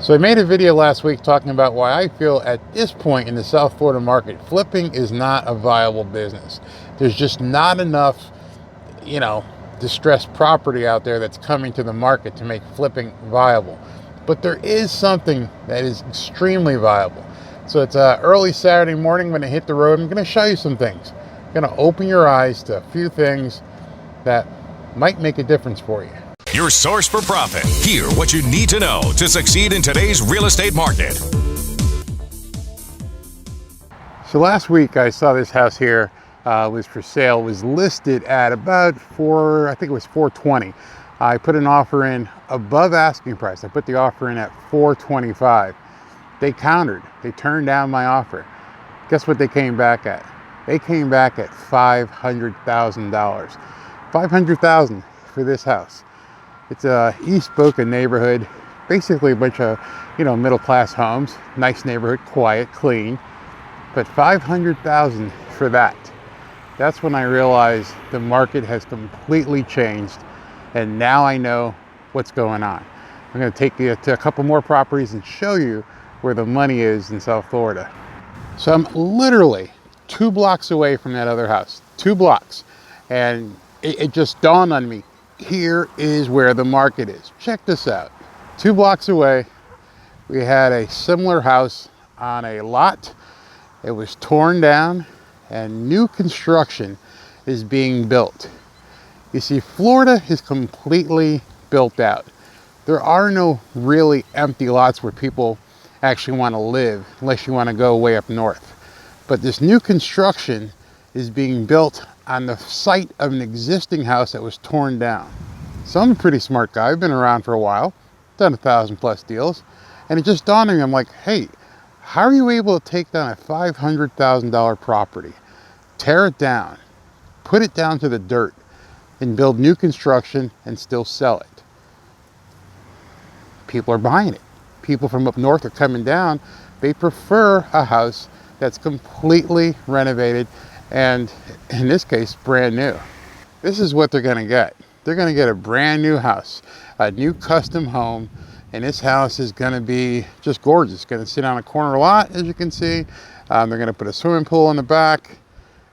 So I made a video last week talking about why I feel at this point in the South Florida market, flipping is not a viable business. There's just not enough, distressed property out there that's coming to the market to make flipping viable. But there is something that is extremely viable. So it's early Saturday morning when I hit the road. I'm going to show you some things. I'm going to open your eyes to a few things that might make a difference for you. Your source for profit. Hear what you need to know to succeed in today's real estate market. So last week I saw this house here was for sale, was listed at about I think it was $420. I put an offer in above asking price. I put the offer in at $425. They countered. They turned down my offer. Guess what they came back at? They came back at $500,000. $500,000 for this house. It's a East Boca neighborhood, basically a bunch of, middle-class homes. Nice neighborhood, quiet, clean. But $500,000 for that. That's when I realized the market has completely changed, and now I know what's going on. I'm going to take you to a couple more properties and show you where the money is in South Florida. So I'm literally 2 blocks away from that other house. 2 blocks. And it just dawned on me. Here is where the market is. Check this out. 2 blocks away, we had a similar house on a lot. It was torn down and new construction is being built. You see, Florida is completely built out. There are no really empty lots where people actually want to live unless you want to go way up north. But this new construction is being built on the site of an existing house that was torn down. So I'm a pretty smart guy. I've been around for a while, done 1,000+ deals. And it just dawned on me, I'm like, hey, how are you able to take down a $500,000 property, tear it down, put it down to the dirt, and build new construction and still sell it? People are buying it. People from up north are coming down. They prefer a house that's completely renovated and, in this case, brand new. This is what they're going to get. They're going to get a brand new house, a new custom home, and this house is going to be just gorgeous. It's going to sit on a corner lot, as you can see. They're going to put a swimming pool in the back.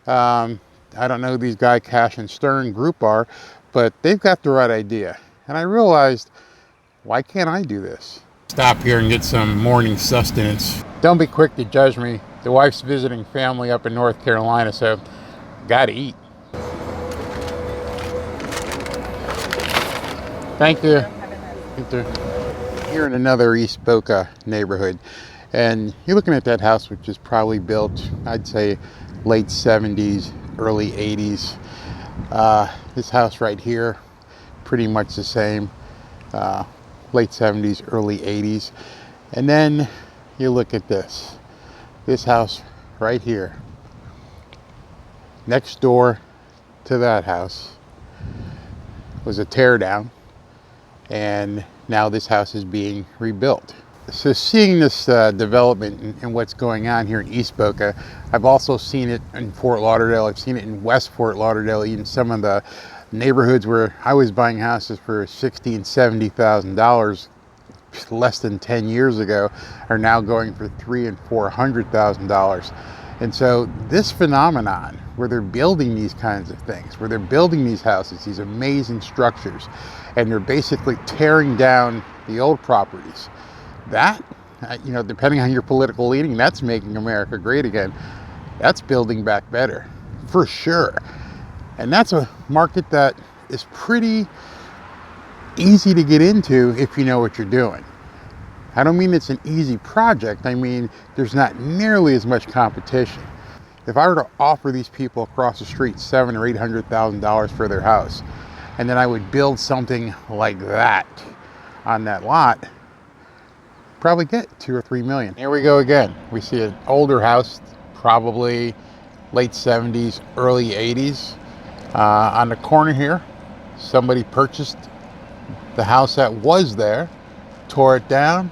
I don't know who these guys, Cash and Stern Group, are, but they've got the right idea. And I realized, why can't I do this? Stop here and get some morning sustenance. Don't be quick to judge me. The wife's visiting family up in North Carolina, so gotta eat. Thank you. Here in another East Boca neighborhood, and you're looking at that house, which is probably built, I'd say, late 70s, early 80s. This house right here, pretty much the same, late 70s, early 80s. And then you look at this house right here, next door to that house, was a tear down. And now this house is being rebuilt. So seeing this development and what's going on here in East Boca, I've also seen it in Fort Lauderdale. I've seen it in West Fort Lauderdale, even some of the neighborhoods where I was buying houses for $60,000 and $70,000 less than 10 years ago are now going for $300,000 and $400,000. And so this phenomenon where they're building these kinds of things, where they're building these houses, these amazing structures, and they're basically tearing down the old properties, that, depending on your political leaning, that's making America great again. That's building back better, for sure. And that's a market that is pretty easy to get into if you know what you're doing. I don't mean it's an easy project. I mean, there's not nearly as much competition. If I were to offer these people across the street $700,000 or $800,000 for their house, and then I would build something like that on that lot, probably get $2 or $3 million. Here we go again. We see an older house, probably late 70s, early 80s. On the corner here, somebody purchased the house that was there, tore it down,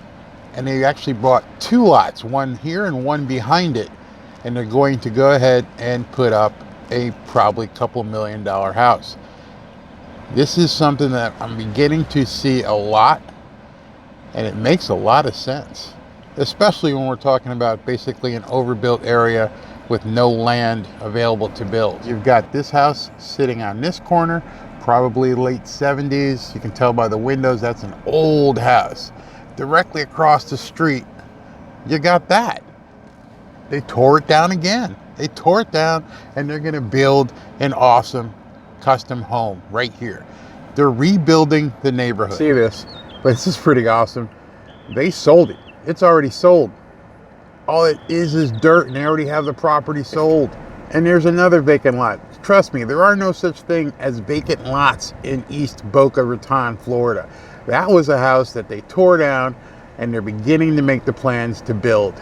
and they actually bought 2 lots, one here and one behind it. And they're going to go ahead and put up a probably couple $1 million house. This is something that I'm beginning to see a lot And it makes a lot of sense, especially when we're talking about basically an overbuilt area with no land available to build. You've got this house sitting on this corner, probably late 70s. You can tell by the windows that's an old house. Directly across the street, you got that. They tore it down again. They tore it down and they're gonna build an awesome custom home right here. They're rebuilding the neighborhood. See this, but this is pretty awesome. They sold it. It's already sold. All it is dirt and they already have the property sold. And there's another vacant lot. Trust me, there are no such thing as vacant lots in East Boca Raton, Florida. That was a house that they tore down and they're beginning to make the plans to build.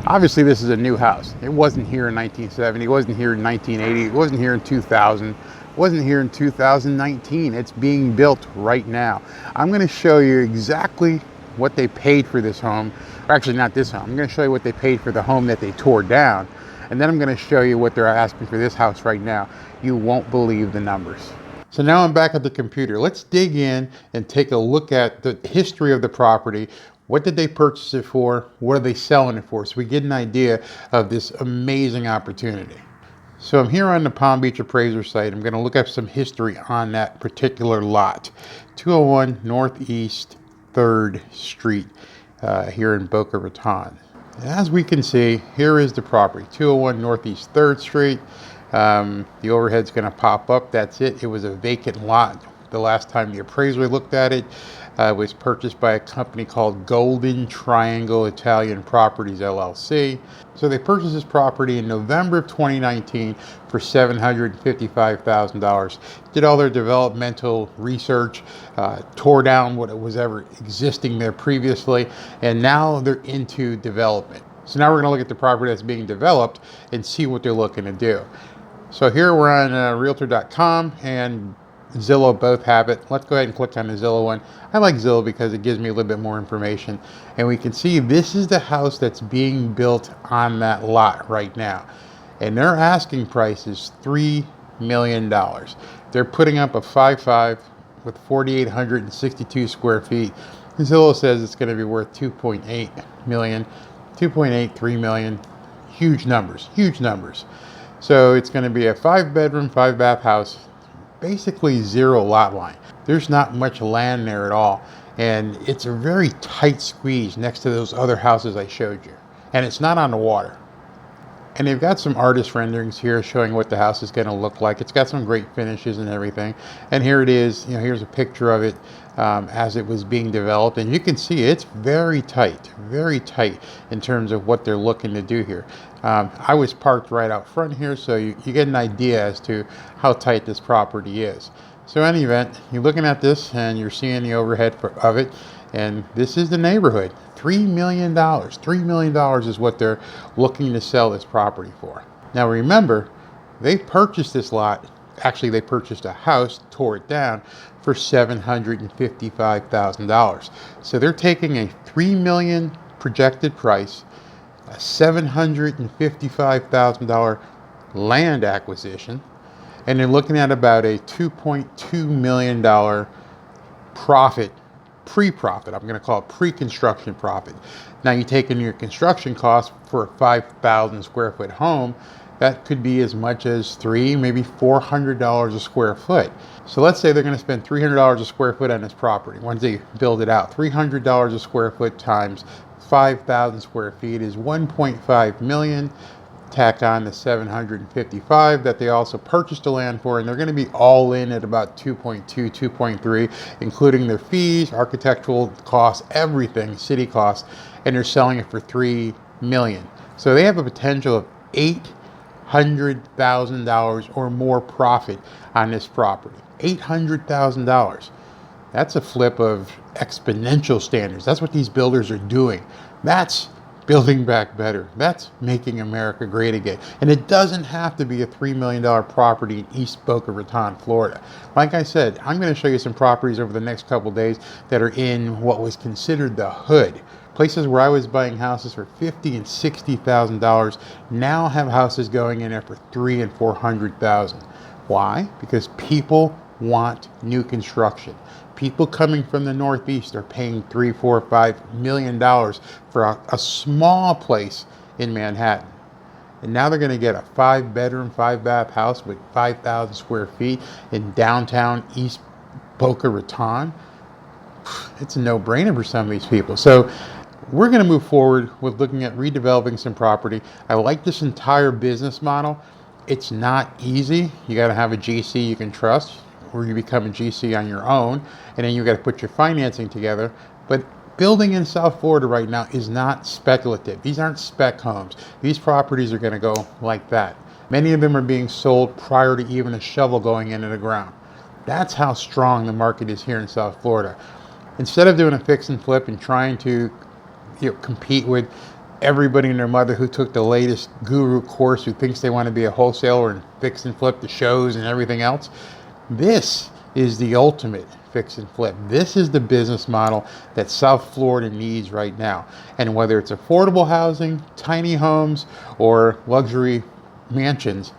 Obviously, this is a new house. It wasn't here in 1970, it wasn't here in 1980, it wasn't here in 2000, it wasn't here in 2019. It's being built right now. I'm going to show you exactly what they paid for this home, or actually not this home. I'm going to show you what they paid for the home that they tore down, and then I'm going to show you what they're asking for this house right now. You won't believe the numbers. So now I'm back at the computer. Let's dig in and take a look at the history of the property. What did they purchase it for? What are they selling it for? So we get an idea of this amazing opportunity. So I'm here on the Palm Beach appraiser site. I'm going to look up some history on that particular lot. 201 Northeast 3rd Street here in Boca Raton. And as we can see, here is the property, 201 Northeast 3rd Street. The overhead's going to pop up. That's it. It was a vacant lot the last time the appraiser looked at it. It was purchased by a company called Golden Triangle Italian Properties LLC. So they purchased this property in November of 2019 for $755,000. Did all their developmental research, tore down what was ever existing there previously, and now they're into development. So now we're going to look at the property that's being developed and see what they're looking to do. So here we're on Realtor.com and Zillow both have it. Let's go ahead and click on the Zillow one. I like Zillow because it gives me a little bit more information. And we can see this is the house that's being built on that lot right now. And their asking price is $3 million. They're putting up a 5.5 with 4,862 square feet. Zillow says it's going to be worth 2.8 million, 2.8, 3 million. Huge numbers, huge numbers. So it's going to be a 5-bedroom, 5-bath house. Basically zero lot line. There's not much land there at all. And it's a very tight squeeze next to those other houses I showed you. And it's not on the water. And they've got some artist renderings here showing what the house is going to look like. It's got some great finishes and everything. And here it is. You know, here's a picture of it as it was being developed. And you can see it's very tight in terms of what they're looking to do here. I was parked right out front here, so you get an idea as to how tight this property is. So in any event, you're looking at this and you're seeing the overhead of it. And this is the neighborhood. $3 million. $3 million is what they're looking to sell this property for. Now remember, they purchased this lot. Actually, they purchased a house, tore it down for $755,000. So they're taking a $3 million projected price, a $755,000 land acquisition, and they're looking at about a $2.2 million profit, pre-profit. I'm going to call it pre-construction profit. Now you take in your construction costs for a 5,000 square foot home, that could be as much as $300, maybe $400 a square foot. So let's say they're going to spend $300 a square foot on this property once they build it out. $300 a square foot times 5,000 square feet is 1.5 million. Tack on the 755 that they also purchased the land for, and they're going to be all in at about 2.2, 2.3, including their fees, architectural costs, everything, city costs, and they're selling it for $3 million. So they have a potential of $800,000 or more profit on this property. $800,000. That's a flip of exponential standards. That's what these builders are doing. That's building back better. That's making America great again. And it doesn't have to be a $3 million property in East Boca Raton, Florida. Like I said, I'm going to show you some properties over the next couple days that are in what was considered the hood. Places where I was buying houses for $50,000 and $60,000 now have houses going in there for $300,000 and $400,000. Why? Because people want new construction. People coming from the Northeast are paying $3, $4, $5 million for a small place in Manhattan. And now they're going to get a 5-bedroom, 5-bath house with 5,000 square feet in downtown East Boca Raton. It's a no-brainer for some of these people. So we're going to move forward with looking at redeveloping some property. I like this entire business model. It's not easy. You got to have a GC you can trust, or you become a GC on your own, and then you got to put your financing together. But building in South Florida right now is not speculative. These aren't spec homes. These properties are going to go like that. Many of them are being sold prior to even a shovel going into the ground. That's how strong the market is here in South Florida. Instead of doing a fix and flip and trying to compete with everybody and their mother who took the latest guru course, who thinks they want to be a wholesaler and fix and flip the shows and everything else, this is the ultimate fix and flip. This is the business model that South Florida needs right now. And whether it's affordable housing, tiny homes, or luxury mansions,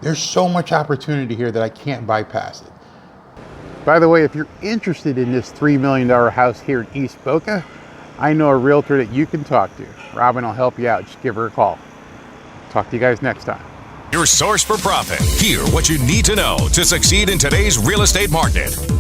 there's so much opportunity here that I can't bypass it. By the way, if you're interested in this $3 million house here in East Boca, I know a realtor that you can talk to. Robin will help you out. Just give her a call. Talk to you guys next time. Your source for profit. Hear what you need to know to succeed in today's real estate market.